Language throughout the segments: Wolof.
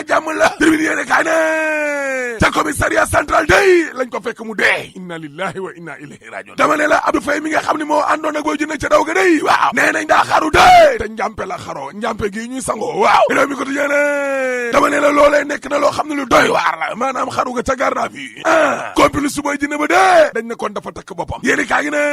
jàmm la tribune yéene kaay ne ca commissariat central day lañ ko fekk mu dee inna lillahi wa inna ilayhi rajiun dama ne la Abdou Faye mi nga xam ne moo àndoon ak booy junne ca daw ga day waaw nee nañ daa xaru dee te njàmpe la xaroo njàmpe gii ñuy sangoo waaw réew mi ko tijee ne dama ne la loolee nekk na loo xam ne lu doy waar la maanaam xaru ga ca garde à vue complice su booy junne ba dee dañ ne kon dafa takk boppam yéene kaa gi ne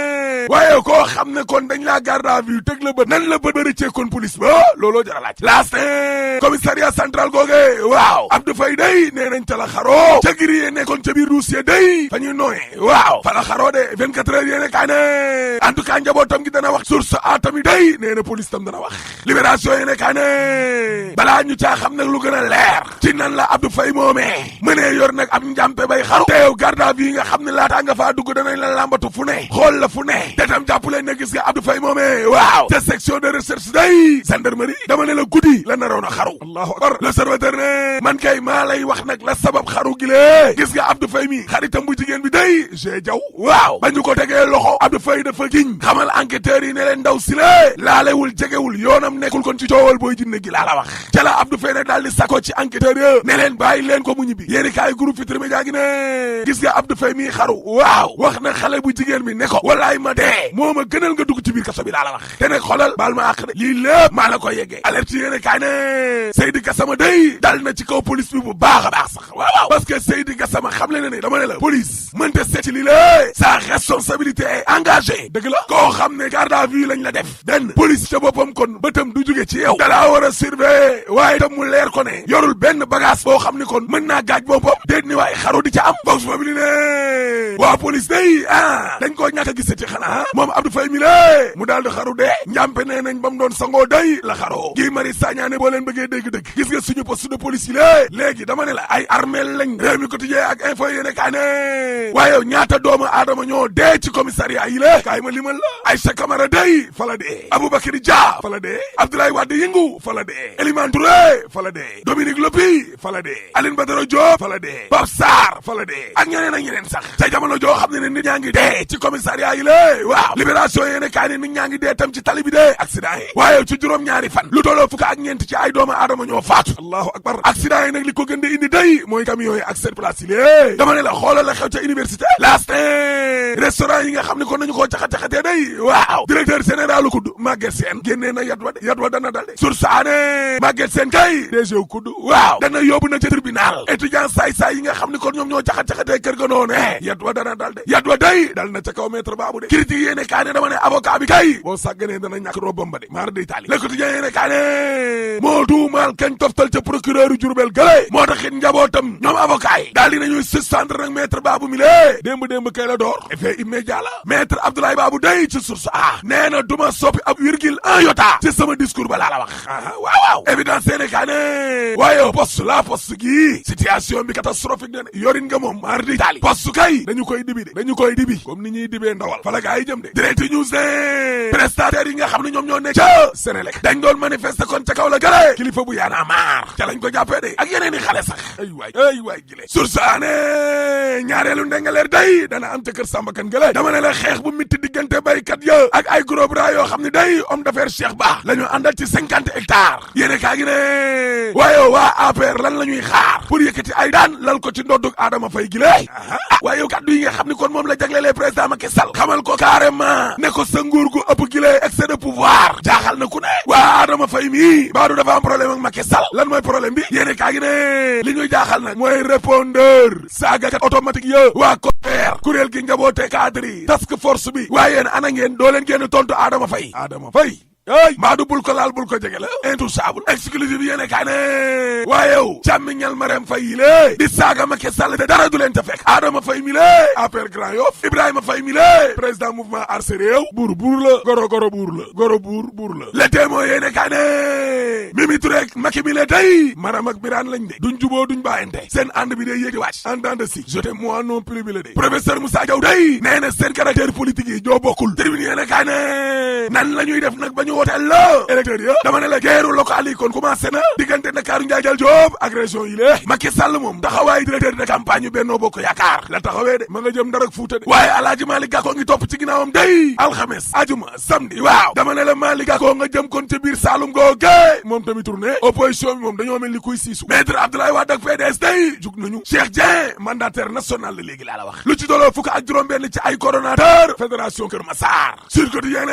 waaye koo xam ne kon dañ laa garde à vue teg la bët nan la bët bërëcee kon police ba looloo jara laaj laas ne commissariat central googe waaw Abdou Faye day nee nañ ca la xaroo ca giri yee nekkoon ca biir Russie day fa ñuy nooyee waaw fa la xaroo de 24 heures yéene kaa ne en tout cas njabootam gi dana wax source a tamit day nee na police tam dana wax libération yéene kaa ne balaa ñu caa xam nag lu gën a leer ci nan la Abdou Faye moomee mënee yor nag am njàmpe bay xaru teew garde à vue nga xam ne laataa nga faa dugg danañ la lambatu fu ne xool la fu ne te tam jàpp leen ne gis nga Abdou Faye moomee waaw te section de recherche day gendarmerie dama ne la guddi la naroon a xaru allahu akbar l'observateur ne man kay maa lay wax nag la sabab xaru gi lee gis nga Abdou Faye mi xaritam bu jigéen bi day G Jaw waaw ba ñu ko tegee loxo Abdou Faye dafa giñ xamal enquêteurs yi ne leen ndaw si lee laalewul jegewul yoonam nekkul kon ci coowal booy jinne gi laa la wax ca la Abdou Faye nag daal di sako ci enquêteurs yi ne leen bàyyi leen ko mu ñibbi yéeni kaay groupe Futurs Médias gi ne gis nga Abdou Faye mi xaru waaw wax na xale bu jigéen bi ne ko walaay ma dee moo ma gënal nga dugg ci biir kaso bi laa la wax te nag xoolal baal ma àq de lii lépp maa la ko yeggee alerte yéene kaay ne Seydi Gassama day dal na ci kaw police bi bu baax a baax sax waaw parce que Seydi Gassama xam le ne dama ne la police mënta seet ci lii lée sa responsabilité est engagée dëgg la koo xam ne garde à vue lañ la def benn police ca boppam kon bëtam du jóge ci yow dalaa war a surveiller waaye tam mu leer ko ne yorul benn bagage boo xam ni kon mën naa gaaj boppam déet ni waaye xaru di ca am box mobili ne waa police day dañ koo ñàkk a gisati xanaa moom Abdou Faye mi lée mu daal di xaru dee njàmpe nee nañ ba mu doon sangoo day la xaroo Guy Marius Sagna ne boo leen bëggee dégg-dëgg gis nga suñu poste de police yi lée léegi dama ne la ay armeel lañ réew mi quotidien ak info yéene kaa ne waaye ñaata doomu aadama ñoo dee ci commissariat yi lée kaay ma limal la Aïcha Camara day fa la dee Aboubacry Dia fa la dee Abdoulaye Wade Yingu fa la dee Elimane Touré fa la dee Dominique Lopi fa la dee Aline Badara Diop fa la dee Pape Sarr fa la dee ak ñeneen ak ñeneen sax ca jamono joo xam ne nit ñaa ngi dee ci commissariat yi lée waaw libération yéene kaa ne nit ñaa ngi dee tam ci tali bi dee accident yi waaye ci juróom-ñaari fan lu tolloo fukk ak ñeent ci ay doomu aadama ñoo faatu allahu akbar accident yi nag li ko gën di indi day mooy camion yi ak seen place yi lée dama ne la xoolal la xew ca université last restaurant yi nga xam ne kon nañu koo caxat-caxatee day waaw directeur général kudd Maguette Sène génnee na yat wa dana dal de sur saane Maguette Sène kay DG kudd waaw dana yóbbu na ca tribunal étudiant saay-saay yi nga xam ne kon ñoom ñoo caxat-caxatee kër ga noonu yat wa dana dal de yat wa day dal na ca kaw maître baabu de critique yéene kaa ne dama ne avocat bi kay boo sàgganee dana ñàkk robam ba de maar day taali Le Quotidien yéene kaa ne moo tuumaal kañ toftal ca procureur u Diourbel gële moo taxit njabootam ñoom avocat yi daal di nañuy suspendre nag maître baabu mi lée démb kay la door effet immédiat la maître Abdoulaye Babou day ci source a nee na duma soppi ab virgule un iota ci sama discours ba laa la wax waaw évidence yéene kaa ne waaye poste gi situation bi catastrophique ne yorin nga moom maar di taali poste kay dañu koy dibi comme ni ñuy dibee ndawal fa la gaa yi jëm de direct news ne prestataires yi nga xam ne ñoom ñoo nekk ca Sénélec dañ doon manifester kon ca kaw la gële kilifa bu yaana maar ca lañ ko jàppee de ak yeneen i xale sax ay waay gile source a ne ñaareelu ndengaleer day dana am ca kër Samba Kane gële dama ne la xeex bu mitti diggante baykat ya ak ay gros bras yoo xam ne day homme d'affaires Cheikh Ba la ñu àndal ci 50 hectares yéene kaa gi ne waaye waa APR lan la ñuy xaar pour yëkkati ay daan lal ko ci ndoddug Adama Faye gile waaye yow kaddu yi nga xam ne kon moom la jaglelee président Macky Sall xamal ko carrément ne ko sa nguur gu ëpp gile excès de pouvoir jaaxal na ku ne waa Adama Faye mii baadu dafa am problème ak Macky Sall lan mooy problème bi yéene kaa gi ne li ñuy jaaxal nag mooy répondeur saagakat automatique ya waa COPER kuréel gi njaboote cadre yi task force bi waaye yéen ana ngeen doo leen génn tontu Adama Faye ey maadu bul ko laal bul ko jege la intouchable exclusive yéene kaa ne waaye yow càmmiñal Marème Faye yi lée di saaga Macky Sall te dara du leen ta fekk Adama Faye mi lée APR Grand Yoff Ibrahima Faye mi lée président mouvement Aar Sa Réew buur la goro buur la le témoin yéene kaa ne Mimi Touré ak Macky mi lée tey Maram ak Birane lañ de duñ juboo duñ bàyyante seen ànd bi day yéeg di wàcc en de si je t'aime moi non plus bi la de professeur Moussa Diaw day nee na seen caractère politique yi ñoo bokkul tribune yéene kaa ne nan la ñuy def nag ba ñu woteel la électeurs ya dama ne la guerre locale yi kon commencé na diggante Ndakaaru Njaay Jël Joob ak région yi lée Macky Sall moom taxawaay directeur de campagne yu Benno Bokk Yaakaar la taxawee de ma nga jëm Ndar ak Fuuta de waaye Alaaji Malick Gakou ngi topp ci ginnaawam day alxames ajuma samedi waaw dama ne la Malick Gakou nga jëm kon ca biir Saalum googe moom tamit tourné opposition bi moom dañoo mel ni kuy siisu maître Abdoulaye Wade ak PDS day jug nañu Cheikh Dieng mandataire national la léegi laa la wax lu ci doloo fukk ak juróom-benn ci ay coordonnateur fédération Kër Massar Sud Quotidien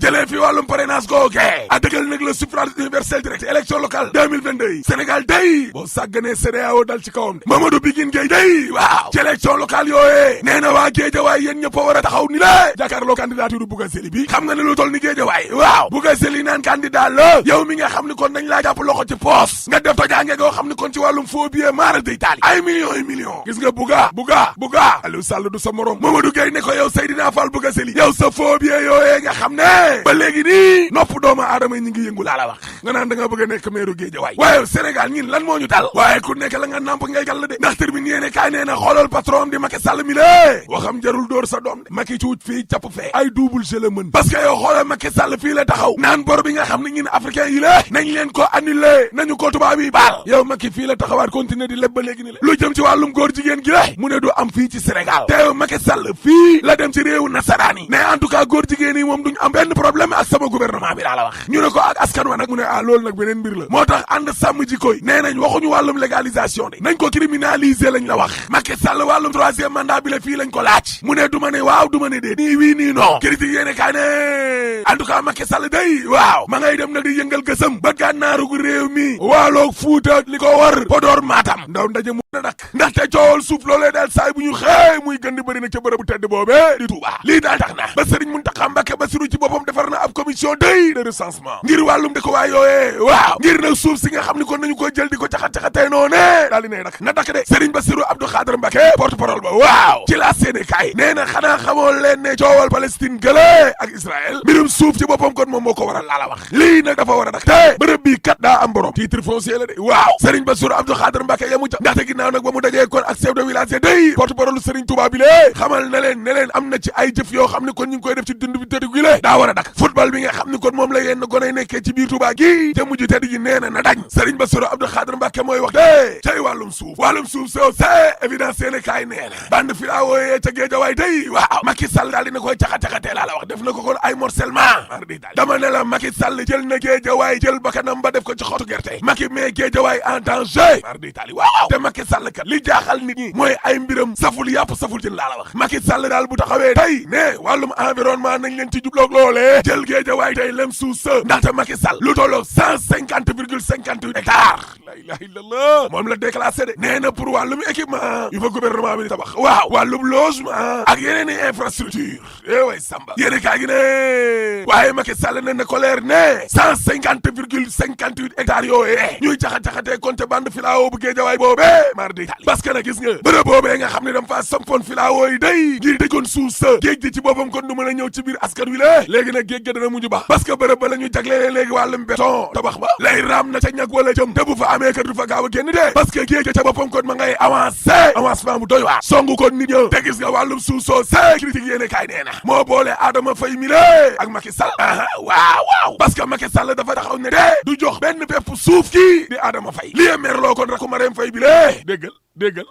jëlee fi wàllum parrainage googe a dëggal nag le suffrage universel direct élection locale 2022 Sénégal day boo sàgganee CEDEAO dal ci kawam de Mamadou Biguine Gueye day waaw ci élection locale yooyee nee na waa Guédiawaye yéen ñëpp a war a taxaw ni la jàkkaarloo candidature Bouga Seli bi xam nga ne lu toll ni Guédiawaye waaw Bouga Seli naan candidat la yow mi nga xam ni kon dañ laa jàpp loxo ci poos nga def tojaange goo xam ni kon ci wàllum faux billet maaral day taali ay millions gis nga Bouga Aliou Sall du sa morom Mamadou Gueye ne ko yow Seydina Fall Bouga Seli yow sa faux billet yooyee nga xam ne ba léegi nii nopp doomu aadama yi ñu ngi yëngu laa la wax nga naan da nga bëgg a nekk maire Guédiawaye waaye Sénégal ñin lan moo ñu dal waaye ku nekk la nga namp ngay gàll de ndax termine yéene kaay nee na xoolal patron di Macky Sall mi lée waxam jarul dóor sa doom de Macky cuuj fii capp fee ay double jeu la mën parce que yow xoolal Macky Sall fii la taxaw naan bor bi nga xam ne ñin africain yi la nañ leen ko annulé nañu ko tubaab yi baal yow Macky fii la taxawaat continuer di leb ba léegi ni la lu jëm ci wàllum góor jigéen gi la mu ne du am fii ci Sénégal te yow Macky Sall fii la dem ci réewu nasaraan yi ne en tout cas góor jigéen yi moom duñ am benn problème ak sama gouvernement bi laa la wax ñu ne ko ak askan wa nag mu ne loolu nag beneen mbir la moo tax ànd sàmm jikkoy nee nañ waxuñu wàllum légalisation de nañ ko criminaliser lañ la wax Macky Sall wàllum troisième mandat bi la fii lañ ko laaj mu ne du ma ne waaw du ma ne déet nii wii nii non critique yéene kaa ne en tout cas Macky Sall day waaw ma ngay dem nag di yëngal gësëm ba gànnaaru gu réew mi waaloog Fuuta li ko war Podor Matam ndaw ndaje mu na dak ndaxte coowal suuf loolee daal saay bu ñu xëy muy gën di bëri nag ca bërëbu tedd boobee di Touba lii daal tax na ba Serigne Mountakha Mbacké Bassirou ci boppam defar na ab commission day de recensement ngir wàllum dëkk waay yooyee waaw ngir nag suuf si nga xam ni kon nañu ko jël di ko caxat-caxatee noone daal di ne dak na dak de Serigne Bassirou Abdou Khadre Mbacké porte parole ba waaw ci la Sénégal nee na xanaa xamoo leen ne coowal Palestine gële ak Israël mbirum suuf ci boppam kon moom moo ko waral laa la wax lii nag dafa war a dak te bërëb bii kat daa am borom titre foncier la de waaw Serigne Bassirou Abdou Khadre Mbacké yamu ca ndaxte ginnaaw nag ba mu dajee kon ak chef de village day porte parole Serigne Touba bi lee xamal na leen ne leen am na ci ay jëf yoo xam ni kon ñu ngi koy def ci dund bi tëdd gi lée daa war a dak football bi nga xam ni kon moom la yenn gonay nekkee ci biir Touba gi te mujj tëdd gi nee na dañ Serigne Bassirou Abdou Khadre Mbacké mooy wax de cay wàllum suuf soo c'est évidence yéene kaay nee na bande filao yee ca Guédiawaye day waaw Macky Sall daal dina koy caxa-caxatee laa la wax def na ko kon ay morcellement dama ne la Macky Sall jël na Guédiawaye jël bakanam ba def ko ci xottu gerte Macky mais Guédiawaye en danger waaw te Macky Sall kat li jaaxal nit ñi mooy ay mbiram saful yàpp saful jën laa la wax Macky Sall daal bu taxawee tey ne wàllum environnement nañ leen ci jubloog loolee jël Guédiawaye tey lem suuf sa ndaxte Macky Sall lu tolloog 150,58 hectares la ilaha illallah moom la déclassé de nee na pour wàllum équipement yu fa gouvernement bi di tabax waaw wàllum logement ak yeneen i infrastructure way Samba yéene kaa gi ne waaye Macky Sall ne na colère ne 150,58 hectares yooyee ñuy jaxa-jaxatee compte bande filao bu Guédiawaye boobee mar di tali parce que nag gis nga bërëb boobee nga xam ne dam faa sampoon filao yi day ngir dëkkoon suuf sa géej gi ci boppam kon du mën a ñëw ci biir askan wi la léegi nag géej ga dana mujj baax parce que bërëb ba la ñu jaglelee léegi wàllum béton tabax ba lay raam na ca ñag wala jëm te bu fa amee kër du fa gaaw a génn de parce que géej ga ca boppam kon ma ngay avancement bu doy waar songu kon nit ñë te gis nga wàllum suuf soo sa critique yéene kaay nee na moo boole Adama Faye mi lée ak Macky Sall waaw parce que Macky Sall dafa taxaw ne de du jox benn pepp suuf kii di Adama Faye li merloo kon rakku Marème Faye bi lée déggal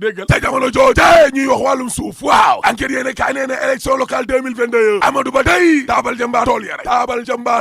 te jamono jooje ñuy wax wàllum suuf waaw enquête yéene kaay nee na élection locale 2022 Amadou Ba day taabal jëmbaa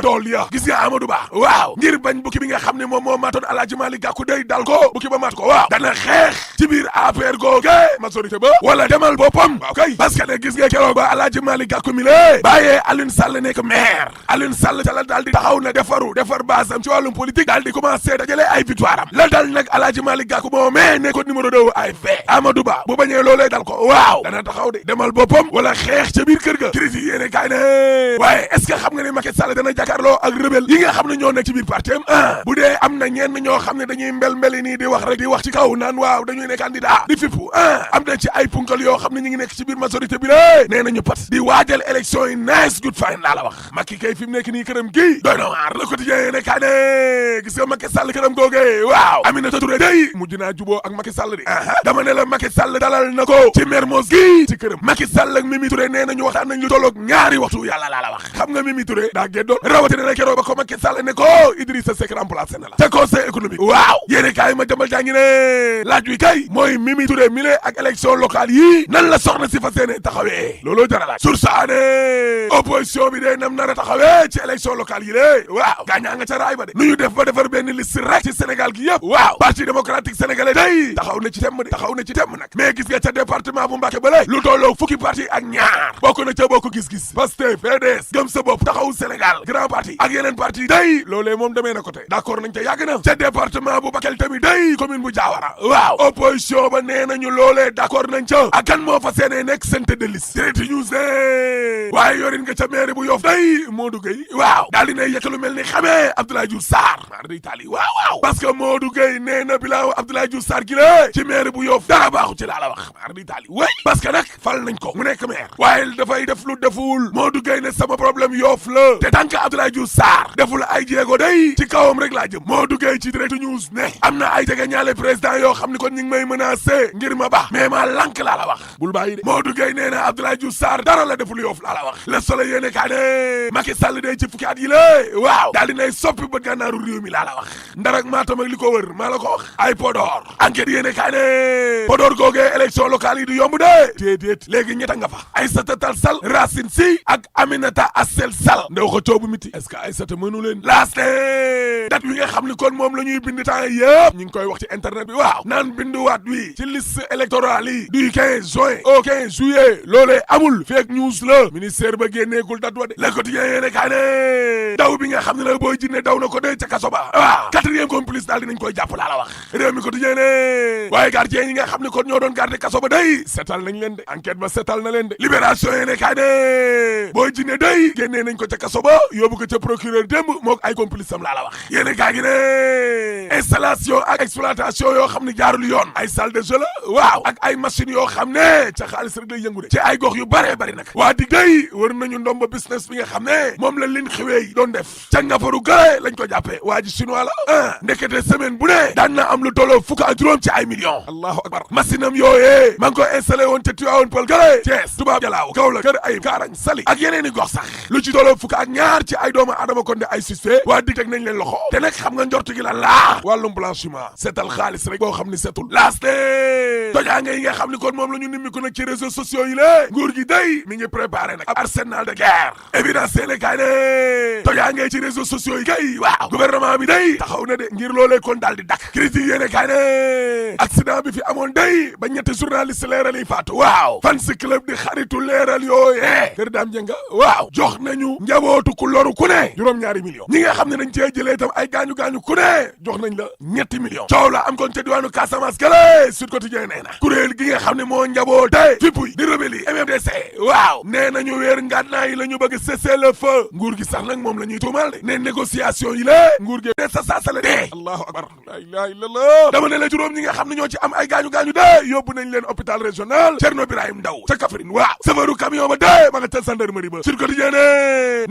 tool ya gis nga Amadou Ba waaw ngir bañ bukki bi nga xam ne moom moo matoon Alaaji Malick Gakou day dal ko bukki ba mat ko waaw dana xeex ci biir APR googe majorité ba wala demal boppam waaw kay parce que ne gis nga keroog ba Alaaji Malick Gakou mi lée bàyyee Alioune Sall nekk maire Alioune Sall ca la daal di taxaw na defar basam ci wàllum politique daal di commencé dajale ay victoire am la dal nag Alaaji Malick Gakou moo mais nekkoon numéro 2 AFP Amadou Ba bu bañee loolee dal ko waaw dana taxaw de demal boppam wala xeex ca biir kër ga critique yéene kaay ne waaye est-ce que xam nga ne Macky Sall dana jàkkaarloo ak rebelle yi nga xam ne ñoo nekk ci biir parti am bu dee am na ñenn ñoo xam ne dañuy mbel-mbeli nii di wax rek di wax ci kaw naan waaw dañuy ne candidat di fippu am na ci ay punkal yoo xam ne ñu ngi nekk ci biir majorité bi la nee nañu pat di waajal élection yi nice good fine laa la wax Macky kay fi mu nekk nii këram gii doy na waar Le Quotidien yéene kaay ne gis nga Macky Sall këram googee waaw Aminata Touré day mujj naa juboo ak Macky Sall di dama ne ne la Macky Sall dalal na ko ci Mermoz gi ci këram. Macky Sall ak Mimi Touré nee nañu waxtaan nañ lu tolloog ñaari waxtu yàlla laa la wax. xam nga Mimi Touré daa geddoon rawatina na keroog ba ko Macky Sall ne ko Idrissa Seck remplacé na la te conseil économique waaw yéene kaay ma jambal jàngi ne laaj wi kay mooy Mimi Touré mile ak élection locale yi nan la soxna si fa seene taxawee looloo jara laaj sur saane opposition bi de nam nar a taxawee ci élection locale yi lée waaw gaañaa nga ca raay ba de nu ñu def ba defar benn liste rek ci Sénégal gi yëpp waaw parti démocratique sénégalais day taxaw na ci temm nag mais gis nga ca département bu Mbacké ba lu tolloo fukki parti ak ñaar bokk na ca bokk gis-gis Pastef PDS gëm sa bopp taxawu Sénégal grand parti ak yeneen parti day loolee moom demee na côté d'accord nañ ca yàgg na ca département bu Bakel tamit day commune bu Diawara waaw opposition ba nee nañu loolee d'accord nañ ca ak kan moo fa seenee nekk seen tête de liste Direct News ne waaye yorin nga ca maire bu Yoff day Modou Gueye waaw daal di ne yekkalu mel ni xamee Abdoulaye Diouf Sarr mar di tali waaw parce que Modou Gueye nee na bilaaw Abdoulaye Diouf Sarr gi la ci maire bu Yoff dara baaxu ci laa la wax mar di tali way parce que nag fal nañ ko mu nekk maire waaye dafay def lu deful Modou Gueye ne sama problème Yoff la te tant que Abdoulaye Diouf Sarr deful ay jéego day ci kawam rek laa jëm Modou Gueye ci Direct News ne am na ay jege ñaale président yoo xam ni kon ñu ngi may menacé ngir ma baax mais maa lank laa la wax bul bàyyi de Modou Gueye nee na Abdoulaye Diouf Sarr dara la deful Yoff laa la wax Le Soleil yéene kaa ne Macky Sall de ci fukki at yi la waaw daal dinay soppi bët gànnaaru réew mi laa la wax Ndar ak Matam ak li ko wër maa la ko wax ay Podor enquête yéene kaa ne Podor googee élection locale yi du yomb de déedéet léegi ñetta nga fa Aïssata Tall Sall Racine Sy ak Aminata Assel Sall ndew ko coobu miti est-ce que Aïssata mënu leen laaste date wi nga xam ni kon moom la ñuy bind temps yëpp ñu ngi koy wax ci internet bi waaw naan binduwaat wi ci liste électorale yi du 15 juin au 15 juillet loolee amul fake news la ministère ba génneegul date wa de Le Quotidien yéene kaa ne daw bi nga xam ne la Boy Djiné daw na ko de ca kaso ba waaw 4e complice daal dinañ koy jàpp laa la wax réew mi Quotidien ne waaye gardien yi nga xam ne kon ñoo doon garder kaso ba day setal nañ leen de enquête ba setal na leen de Libération yéene kaa ne Boy Djiné day génnee nañ ko ca kaso ba yóbbu ko ca procureur démb mook ay complice am laa la wax yéene kaa gi ne installation ak exploitation yoo xam ne jaarul yoon ay salle de jeu la waaw ak ay machines yoo xam ne ca xaalis rek lay yëngu de ci ay gox yu bare bari nag waa dig day wër nañu ndomba business bi nga xam ne moom la lin xiwee doon def ca ngafaru gare lañ ko jàppee waa ji chinois la ndekete semaine bu ne daan na am lu tolloo fukk ak juróom ci ay millions allahu akbar machine am yooyee maa ngi ko installé woon ca Tivaouane Peulh gare Thiès Touba Jalaaw Kaolack Kër Ayib Kaarang Saly ak yeneen i gox sax lu ci tolloo fukk ak ñaar ci ay doomu adama kon de ay suspect waa dig teg nañ leen loxo te nag xam nga njortu gi lan laa wàllum blanchiment seetal xaalis rek boo xam ni setul laaste tojaange yi nga xam ni kon moom la ñu nimmi ko nag ci réseaux sociaux yi la nguur gi day mi ngi préparé nag ab arsenal de guerre évidence seene kaay ne tojaange ci réseaux sociaux yi kay waaw gouvernement bi day taxaw na de ngir loolee kon daal di dakk critique yéene kaay ne accident bi fi amoon day ba ñetti journaliste leeral yi faatu waaw fan si club di xaritu leeral yooyee kër daam jënga waaw jox nañu njabootu ku loru ku ne juróom-ñaari millions ñi nga xam ne dañ cee jëlee itam ay gaañu-gaañu ku ne jox nañ la ñetti millions coow la am kon ca diwaanu Casamance gale Sud Quotidien nee na kuréel gi nga xam ne moo njaboote fippuy di rebelle MFDC waaw nee nañu weer ngànnaay yi la ñu bëgg cesser le feu nguur gi sax nag moom la ñuy tuumal de ne négociation yi la nguur gi de sa saasale de allahu akbar la ilaha illallah dama ne la juróom ñi nga xam ne ñoo ci am ay gaañu-gaañu de yóbbu nañ leen hôpital régional Thierno Birahim Ndaw ca Kaffrine waaw chauffeuru camion ba de ma nga ca gendarmerie ba Sud Quotidien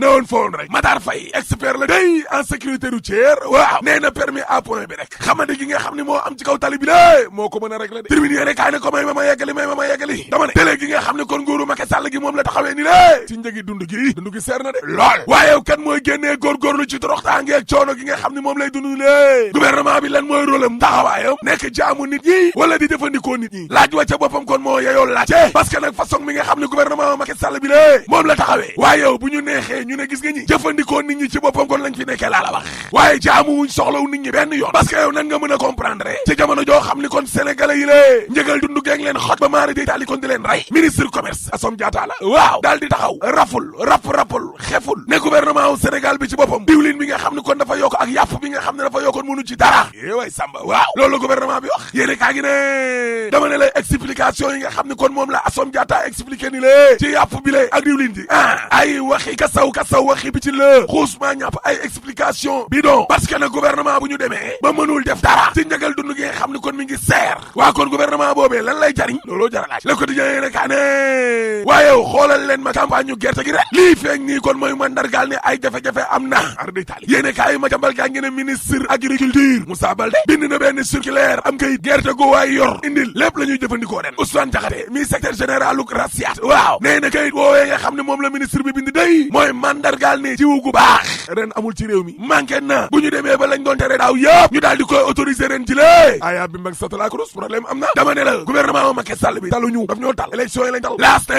ne woon foon rek Matar Faye expert la day en sécurité routière waaw nee na permis à point bi rek xamante gi nga xam ne moo am ci kaw tali bi de moo ko mën a régler de terminer rek kaay ne ko may ma yeggali dama ne télé gi nga xam ne kon nguuru Macky Sall gi moom la taxawee ni le ci njëgi dund gi seer na de lool waaye kan mooy génnee góorgóorlu ci toroxtaange ak coono gi nga xam ne moom lay dund le gouvernement bi lan mooy rôle am taxawaayam nekk jaamu nit ñi wala di jëfandikoo nit ñi laaj wa ca boppam kon moo yeyoo laajte parce que nag façon mi nga xam ne gouvernement Macky Sall bi le moom la taxawee waaye yow bu ñu neexee ñu ne gis nga ñi jëfandikoo nit ñi ci boppam kon lañ fi nekkee laa la wax waaye jaamu wuñ soxlaw nit ñi benn yoon parce que yow nan nga mën a comprendre ci jamono joo xam ni kon sénégalais yi lée njëgal dundu geeg leen xot ba maari di taali kon di leen rey ministre commerce Assome Diatta la waaw daal di taxaw rappul xeful ne gouvernement wu Sénégal bi ci boppam diwlin bi nga xam ne kon dafa yokk ak yàpp bi nga xam ne dafa yokkoon mënu ci dara way Samba waaw loolu gouvernement bi wax yéene kaa gi ne dama ne lay explication yi nga xam ne kon moom la Assome Diatta expliqué ni lée ci yàpp bi lée ak diwlin ji ay waxi kasaw waxi bi ci la xuusmaa ñàpp ay explication bi non parce que nag gouvernement bu ñu demee ba mënul def dara ci njëgal dund gi nga xam ni kon mi ngi seer waa kon gouvernement boobee lan lay jariñ looloo jara laaj Le Quotidien yéene kaa ne waaye xoolal leen ma campagne ñu gerte gi rek lii feeñ nii kon mooy mandargaal ne ay jafe-jafe am na ar di tali yéene kaa yi ma jambal gaa ngi ne ministre agriculture Moussa Baldé bind na benn circulaire am kayit gerte gu waay yor indil lépp la ñuy jëfandikoo ren Ousmane Diakhaté mi secrétaire général u Rasiat waaw nee na kayit woowee nga xam ne moom la ministre bi bind day mooy mandargaal ne jiwu gu baax ren amul ci réew mi manqué na bu ñu demee ba lañ doon tere daaw yëpp ñu daal di koy autoriser ren ci lée aya bi mbag satala cruz problème am na dama ne la gouvernement Macky Sall bi taluñu daf ñoo tal élection yi lañ tal last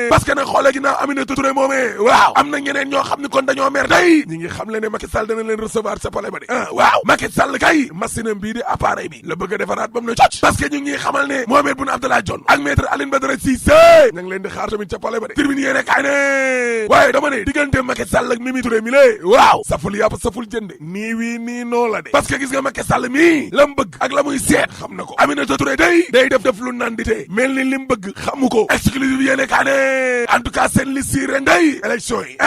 parce que nag xoolee ginnaaw Aminata Touré moomee waaw am na ñeneen ñoo xam ne kon dañoo mer day ñi ngi xam le ne Macky Sall dana leen recevoir sa palais ba de waaw Macky Sall kay machine bii di appareil bi la bëgg a defaraat ba mu ne cocc parce que ñu ngi xamal ne Mohamed Boun Abdallah Dionne ak maître Aline Badara Cissé ña ngi leen di xaar tamit ca palais ba de tribune yéene kaay ne waaye dama ne diggante Macky Sall ak Mimi Touré mi lée waaw saful yàpp saful jënde nii wii nii noo la de parce que gis nga Macky Sall mii la mu bëgg ak la muy seet xam na ko Aminata Touré day def lu nandite mel ni li mu bëgg xamu ko exclusive yéene kaa ne en tout cas seen liste yi ren day élection yi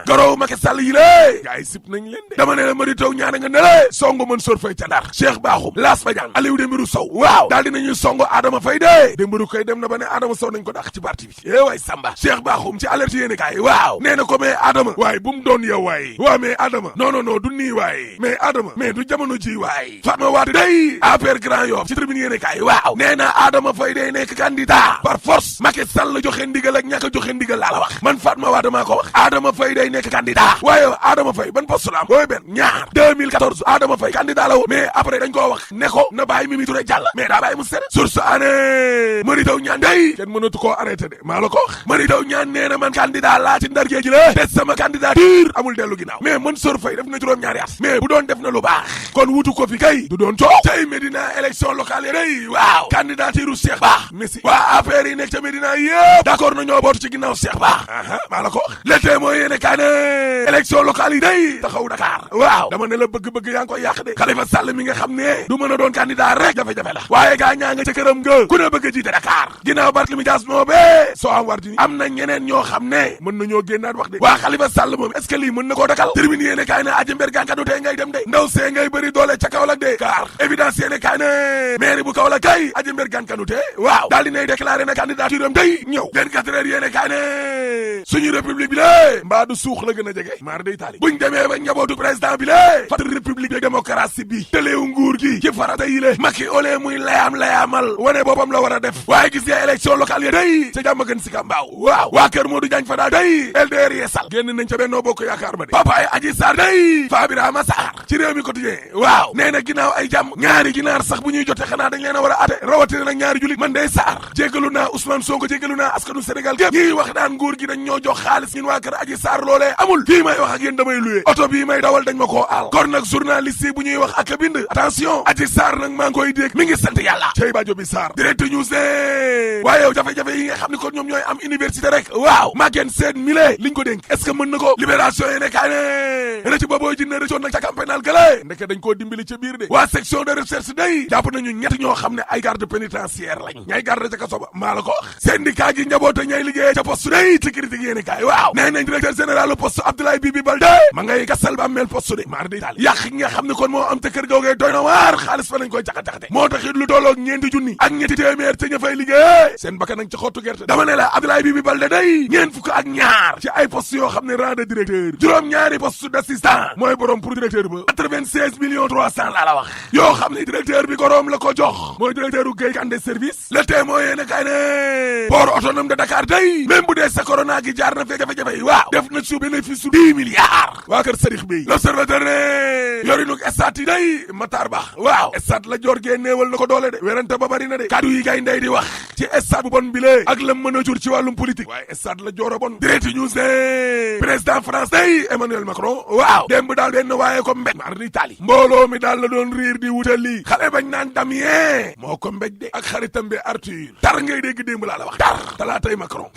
gorow Macky Sall yi lée gaa yi sip nañ leen de dama ne la mari toog ñaane nga ne le songo Mansour Faye ca Ndar Cheikh Bakhoum Lass Badiane Aliou Dembourou Sow waaw daal dinañuy songo Adama Faye de Dembourou koy dem na ba ne Adama Sow nañ ko dàq ci parti bi waay Samba Cheikh Bakhoum ci alerte yéene kaay waaw nee na ko mais Adama waaye bu mu doon yow waaye waaw mais Adama non du nii waaye mais Adama mais du jamono ji waaye Fatma Wade day APR Grand Yoff ci tribune yéene kaay waaw nee na Adama Faye day nekk candidat par force Macky Sall joxe ndigal ak ñàkk a joxe ndigal laa la wax man Fatma Wade maa ko wax Adama Faye day nekk candidat waaye Adama Faye ban poste la am booy benn ñaar 2014 Adama Faye candidat la woon mais après dañ koo wax ne ko na bàyyi Mimi Touré jàll mais daa bàyyi mu sere source année Mary Teuw Niane day kenn mënatu koo arrêté de maa la ko wax Mary Teuw Niane nee na man candidat laa ci Ndar géej la te sama candidature amul dellu ginnaaw mais Mansour Faye def na juróom-ñaari at mais bu doon def na lu baax kon wutu ko fi kay du doon coow tey Médina élection locale yi day waaw candidature u Cheikh Ba Messi waa APR yi nekk ca Médina yëpp d'accord na ñoo bootu ci ginnaaw Cheikh Ba maa la ko wax l'été mooy yéene kaa ne élection locale yi day taxaw Dakar waaw dama ne la bëgg-bëgg yaa ngi koy yàq de Khalifa Sall mi nga xam ne du mën a doon candidat rek jafe-jafe la waaye gaa ñaa nga ca këram nga ku ne bëgg a jiite Dakar ginnaaw Barthélémy Dias moo bee soo am war dini am na ñeneen ñoo xam ne mën nañoo génnaat wax de waa Khalifa Sall moom est-ce que lii mën na koo dakal termine yéene kaay ne aji mber gànkadu tey ngay dem de ndaw see ngay bëri doole ca Kaolack de car évidence yéene kaay ne maire bu Kaolack kay aji mber gànkadu te waaw daal dinay déclaré na candidature am day ñëw 24 heures yéene kaay ne suñu république bi lée mbaa du suux la gën a jege maar day taali buñ demee ba njabootu président bi lée fat république de démocratie bi tëleewu nguur gi ci farata yi lé Macky ole muy layaamal wane boppam la war a def waaye gis nga élection locale yi day ca jàmm gën si ka mbaaw waaw waa kër Modou Diagne Fada day LDR yeesal génn nañ ca Benno Bokk Yaakaar ba de papaay Adji Sarr day Fabirama Sarr ci réew mi quotidien waaw nee na ginnaaw ay jàmm ñaari ginaar sax bu ñuy jote xanaa dañ leen a war a ate rawatina nag ñaari julit man day Sarr jéggalu naa Ousmane Sonko jéggalu naa askanu Sénégal gépp ñiy wax daan nguur gi dañ ñoo jox xaalis ñun waa kër Adji Sarr loolee amul fii may wax ak yéen damay luye oto bii may dawal dañ ma koo aal kon nag journaliste yi bu ñuy wax ak a bind attention Adji Sarr nag maa ngi koy dégg mi ngi sant yàlla cey bajo bi Sarr direct news ne waaye yow jafe-jafe yi nga xam ne kon ñoom ñooy am université rek waaw Maguette Sène mile liñ ko dénk est-ce que mën na ko libération yi nekkaay ne rëcc ba booy jinne rëccoon nag ca camp pénal gële ndeke dañ koo dimbali ca biir de waa section de recherche day jàpp nañu ñett ñoo xam ne ay garde pénitentiaire lañ ñay garde ca kaso ba maa la ko wax syndicat gi njaboota ñay liggéeyee ca poste day ci critique yéene kaay waaw nee nañ directeur général poste Abdoulaye Bibi Baldé ma ngay gasal ba mel poste de maar di taal yàq nga xam ne kon moo am te kër googee doy na waar xaalis fa lañ koy jaxat-jaxate moo taxit lu tolloog ñeenti junni ak ñetti téeméer te ña fay liggéey seen bakkan nañ ci xottu gerte dama ne la Abdoulaye Bibi Baldé day ñeent fukk ak ñaar ci ay poste yoo xam ne rang de directeur juróom-ñaari poste d'assistant mooy borom pour directeur ba 96 millions 300 laa la wax yoo xam ne directeur bi goroom la ko jox mooy directeur u Guèye Kandé service le témoin yéene kay ne port autonome de Dakar day même bu dee sa corona gi jaar na fee jafe-jafe yi waaw def na su bénéfice su 10 milliards waa kër Sadikh Bey l'observateur ne yorinuk stade yi day Matar Ba waaw stade la joor gee néewal na ko doole de werante ba bari na de kaddu yi gay ndey di wax ci stade bu bon bi lee ak la mën a jur ci wàllum politique waaye stade la joor a bon direct news ne président France day Emmanuel Macron waaw démb daal benn waaye ko mbéj mar di tali mbooloo mi daal la doon riir di wutal lii xale bañ naan Damien moo ko mbéj de ak xaritam bi Arthur tar ngay dégg démb laa la wax tar talaatay Macron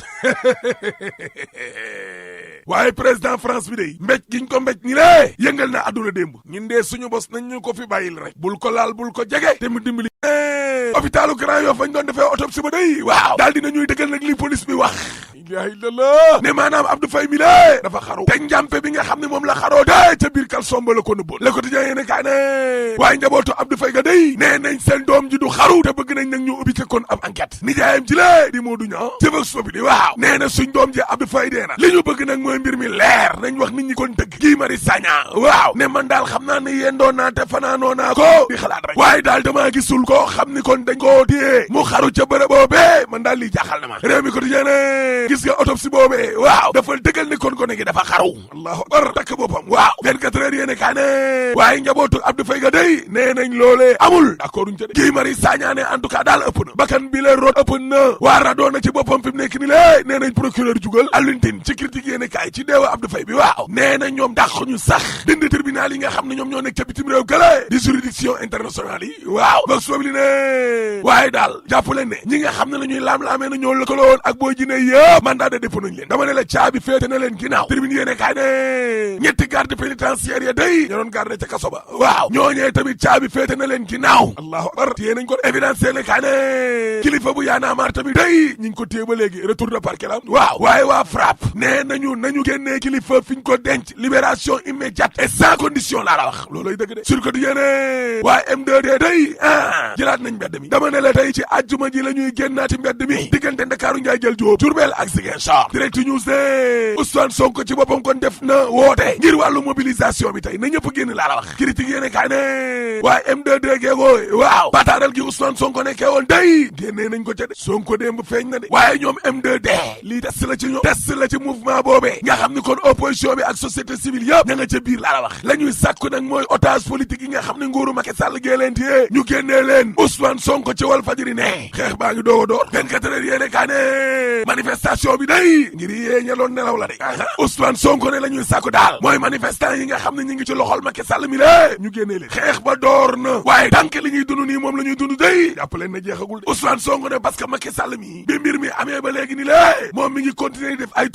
waaye président France bi day mbéj giñ ko mbéj ñi lée yëngal na adduna démb ñun dee suñu bos nañ ñu ko fi bàyyil rek bul ko laal bul ko jege te mu dimbali hôpitalu Grand Yoff fañ doon defee autopsie ba day waaw daal dina ñuy dëggal nag li police bi wax ilaha illallah ne maanaam Abdou Faye mi lée dafa xaru te njàmpe bi nga xam ne moom la xaroo de ca biir kalsom ba la ko nëbboon Le Quotidien yéene kaa ne waaye njabootu Abdou Faye ga day nee nañ seen doom ji du xaru te bëgg nañ nag ñu ubbi kon ab enquête nijaayam ji lée di Modou Niang jëfak sobi di waaw nee na suñ doom ji Abdou Faye dee na li ñu bëgg nag mooy mbir mi leer nañ wax nit ñi kon dëgg Guy Marius Sagna waaw ne man daal xam naa ne yendoo naa te fanaanoo naa ko di xalaat rek waaye daal damaa gisul koo xam ni kon dañ koo téye mu xaru ca bërëb boobee man daal lii jaaxal na ma réew mi Quotidien gis nga autopsie boobee waaw dafa dëggal ni kon gone gi dafa xaru allahu akbar takk boppam waaw 24 heures yéene kaa ne waaye njabootu Abdou Faye ga day nee nañ loolee amul d'accord duñ ca de Guy Marius Sagna ne en tout cas daal ëpp na bakkan bi la root ëpp na waa radoo na ci boppam fi mu nekk ni lée nee nañ procureur jugal Alioune Tine ci critique yéene kaay ci deewa Abdou Faye bi waaw nee na ñoom dàq ñu sax dindi tribunal yi nga xam ne ñoom ñoo nekk ca bitim réew gële di juridiction internationale yi waaw ba sobli ne waaye daal jàpp leen ne ñi nga xam ne la ñuy laam-laamee na ñoo lëkkaloon ak booy jine yëpp mandat de dépôt nañ leen dama ne la caabi féete na leen ginnaaw tribune yéene kaay ne ñetti garde pénitentiaire ya day ña doon garde ca kaso ba waaw ñooñee tamit caabi féete na leen ginnaaw allahu akbar téye nañ ko évidence yéene kaay ne kilifa bu Y'en a marre tamit day ñi ngi ko téye ba léegi retour de parquet la waaw waaye waa FRAPP nee nañu génnee kilifa fi ñu ko denc libération immédiate et sans condition laa la wax looloy dëgg de sur que du yéene waa M2D day jëlaat nañ mbedd mi dama ne la tey ci àjjuma ji la ñuy génnaat ci mbedd mi diggante Ndakaaru Njaay jël Jóob Diourbel ak Ziguinchor Direct News ne Ousmane Sonko ci boppam kon def na woote ngir wàllu mobilisation bi tey na ñëpp génn laa la wax critique yéene kaay ne waa M2D geegoo waaw bataaral gi Ousmane Sonko nekkee woon day génnee nañ ko ca de Sonko démb feeñ na de waaye ñoom M2D lii test la ci ñoom test la ci mouvement boobee nga xam ni kon opposition bi ak société civile yëpp ña nga ca biir laa la wax la ñuy sàkku nag mooy otage politique yi nga xam ne nguuru Macky Sall gee leen téye ñu génnee leen Ousmane Sonko ci Walfadjri ne xeex baa ngi doog a door 24 heures yéene kaa ne manifestation bi day ngir yee ña doon nelaw la de Ousmane Sonko ne la ñuy sàkku daal mooy manifestant yi nga xam ne ñu ngi ci loxol Macky Sall mi lée ñu génnee leen xeex ba door na waaye tànk li ñuy dund nii moom la ñuy dund day jàpp leen na jeexagul de Ousmane Sonko ne parce que Macky Sall mi bi mbir mi amee ba léegi ni lée moom mi ngi continuer def ay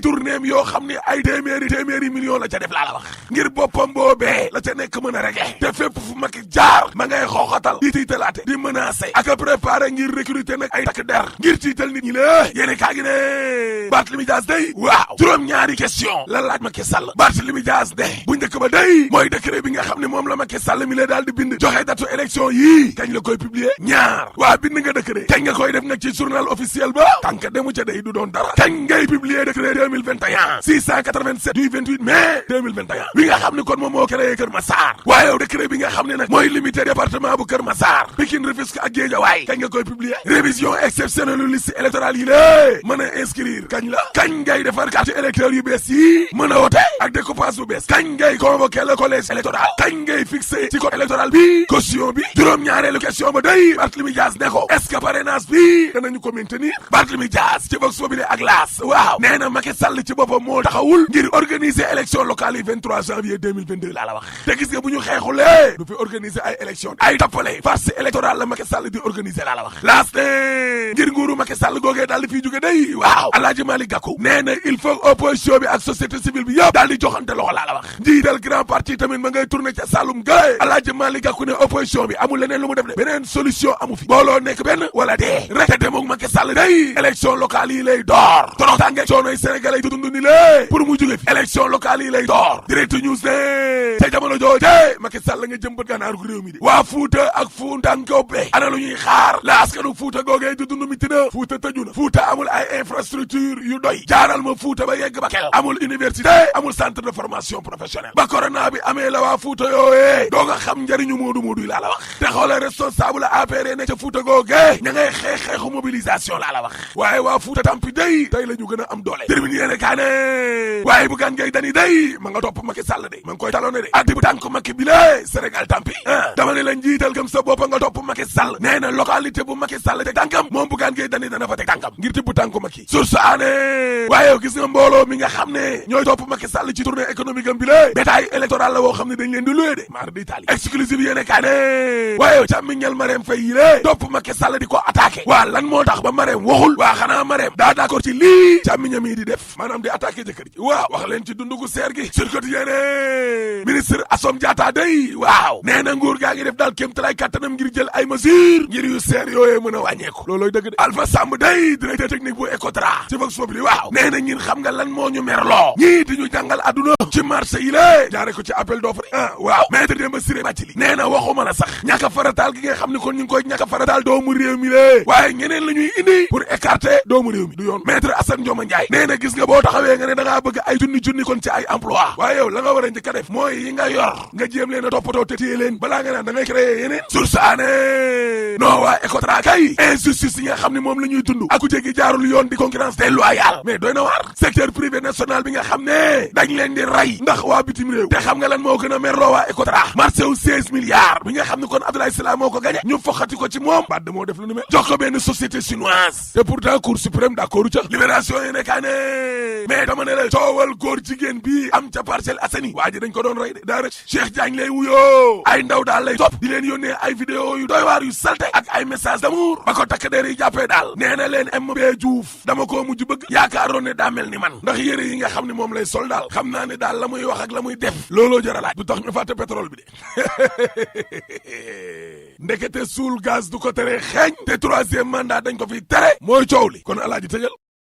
tournéem yoo xam ne ay téeméeri millions la ca def laa la wax ngir boppam boobee la ca nekk mën a régler te fépp fu Macky jaar ma ngay xooxatal di tiitalaate di menacer ak a préparer ngir recruter nag ay takk der ngir tiital nit ñi la yéene kaa gi ne Barthélémy Dias day waaw juróom-ñaari question la laaj Macky Sall Barthélémy Dias de bu njëkk ba day mooy décret bi nga xam ne moom la Macky Sall mi la daal di bind joxe datu élection yii kañ la koy publier ñaar waa bind nga décret kañ nga koy def nag ci journal officiel ba tànk demu ca day du doon dara kañ ngay publier décret 2021 687 du 28 mai 2021 bi nga xam ne kon moom moo créé Kër Massar waaye yow décret bi nga xam ne nag mooy limité département bu Kër Massar Pikine Rufisque ak Guédiawaye kañ nga koy publier révision exceptionnelle liste électorale yi lée mën a inscrire kañ la kañ ngay defar carte électeur yu bees yi mën a wote ak découpage bu bees kañ ngay convoquer le collège électoral kañ ngay fixé ci code électoral bi caution bi juróom-ñaareelu question ba day Barthélémy Dias ne ko est-ce que parrainage bi danañu ko maintenir Barthélémy Dias ci Vox Populi ak L'As waaw nee na Macky Sall ci boppam moo taxawul ngir organiser élection locale yi 23 janvier 2022 laa la wax te gis nga bu ñu xeexulee du fi organiser ay élection ay tappale farce électorale la Macky Sall di organiser laa la wax L'As ne ngir nguuru Macky Sall googee daal di fiy jóge day waaw Alaaji Malick Gakou nee na il faut opposition bi ak société civile bi yëpp daal di joxante loxo laa la wax njiital grand parti tamit ma ngay tourné ca Saloum gay Alaaji Malick Gakou ne opposition bi amul leneen lu mu def de beneen solution amu fi booloo nekk benn wala dee rek te demoog Macky Sall day élection locale yi lay door toroxtaange coonoy sénégalais yi dund ni lée pour mu jóge fi élection locale yi lay door Direct News ne ca jamono jooje Macky Sall nga jëmbat gànnaaru réew mi di waa Fuuta ak Fuutankobe ana lu ñuy xaar la askanu Fuuta googee di dund mitti na Fuuta tëju na Fuuta amul ay infrastructure yu doy jaaral ma Fuuta ba yegg Bakel amul université amul centre de formation professionnelle ba corona bi amee la waa Fuuta yooyee doo nga xam njariñu moodu yi laa la wax te xoolee responsable APR ne ca Fuuta googee ña ngay xeexu mobilisation laa la wax waaye waa Fuuta tampi day tey la ñu gën a am doole termine yéene kaa ne waaye Bougane Gueye Dany day ma nga topp Macky Sall de ma ngi koy talone de addi bu tànk Macky bi lée Sénégal tampi dama ne la njiital gëm sa bopp nga topp Macky Sall nee na localité bu Macky Sall teg tànkam moom Bougane Gueye Dany dana fa teg tànkam ngir tibb tànk Macky source aane waaye gis nga mbooloo mi nga xam ne ñooy topp Macky Sall ci tournée économique am bi lée bétail électoral la woo xam ne dañ leen di loué de maar d'Italie exclusive yéene kaa ne waaye càmmiñal Marème Faye yi lée topp Macky Sall di ko attaqué waa lan moo tax ba Marème waxul waa xanaa Marème daa d'accord ci lii càmmiñam yi di def maanaam di attaqué jëkkër ji waaw wax leen ci dundugu seer gi sur quotidien ministre Assome Diatta day waaw nee na nguur gaa ngi def daal kéem talaay kattanam ngir jël ay mesures mesures ngir yu seer yooyee mën a wàññeeku loolooy dëgg de Alpha Samb day directeur technique bu Ecotra ci Vox Populi waaw nee na ñin xam nga lan moo ñu merloo ñii di ñu jàngal adduna ci marché yi lée jaare ko ci appel d'offre waaw maître Demba Ciré Bathily nee na waxuma la sax ñàkk a farataal gi nga xam ne kon ñu ngi koy ñàkk a farataal doomu réew mi lée waaye ñeneen la ñuy indi pour écarter doomu réew mi du yoon maître Assane Dioma Ndiaye nee na gis nga boo taxawee nga ne da ngaa bëgg ay junni kon ci ay emploi waaye yow la nga war a njëkk a def mooy yi nga yor nga jéem leen a toppatoo te téye leen balaa nga naan da ngay créer yeneen sursaane non waa Ecotra kay injustice yi nga xam ne moom la ñuy dund aku jéggi jaarul yoon di concurrence déloyale mais doy na waar secteur privé national bi nga xam ne dañ leen di rey ndax waa bitim réew te xam nga lan moo gën a merloo waa Ecotra marché wu 16 milliards bi nga xam ne kon Abdoulaye Sylla moo ko gagné ñu foxati ko ci moom Wade moo def lu nu mel jox ko benn société chinoise te pourtant cour suprême d'accord ca libération yi nekkaa ne mais dama ne la coowal góor jigéen bi am ca Parcelles Assainies waa ji dañ ko doon rey de daa rëcc Cheikh Diagne lay wuyoo ay ndaw daal lay topp di leen yónnee ay vidéo yu doy waar yu salte ak ay message d'amour ba ko takk der yi jàppee daal nee na leen MB Diouf dama koo mujj bëgg yaakaaroon ne daa mel ni man ndax yére yi nga xam ne moom lay sol daal xam naa ne daal la muy wax ak la muy def looloo jar a laaj du tax ñu fàtte pétrole bi de ndekete suul gaz du ko tere xeeñ te troisième mandat dañ ko fi tere mooy coow li kon alaaji tëjal